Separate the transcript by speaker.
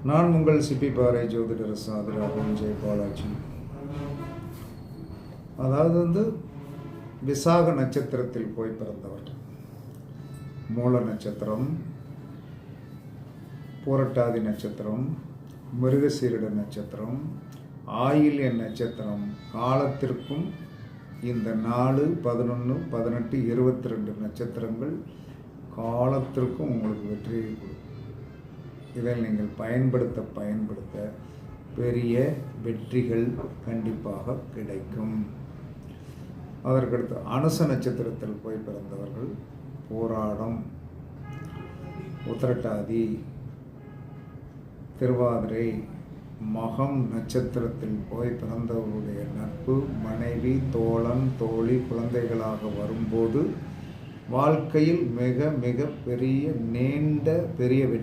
Speaker 1: நான் உங்கள் சிப்பி பாறை ஜோதிடர் சாதுராகவன் ஜெயபாலாஜி. அதாவது விசாக நட்சத்திரத்தில் போய் பிறந்தவர். மூல நட்சத்திரம், பூரட்டாதி நட்சத்திரம், மிருகசீரிட நட்சத்திரம், ஆயில்ய நட்சத்திரம் காலத்திற்கும் இந்த 4, 11, 18, 22 நட்சத்திரங்கள் காலத்திற்கும் உங்களுக்கு வெற்றியை கொடுக்கும். இதை நீங்கள் பயன்படுத்த பெரிய வெற்றிகள் கண்டிப்பாக கிடைக்கும். அதற்கடுத்து அனுச நட்சத்திரத்தில் போய் பிறந்தவர்கள் போராடம், உத்திரட்டாதி, திருவாதிரை, மகம் நட்சத்திரத்தில் போய் பிறந்தவர்களுடைய நட்பு, மனைவி, தோழன், தோழி, குழந்தைகளாக வரும்போது வாழ்க்கையில் மிக மிக பெரிய நீண்ட பெரிய வெற்றி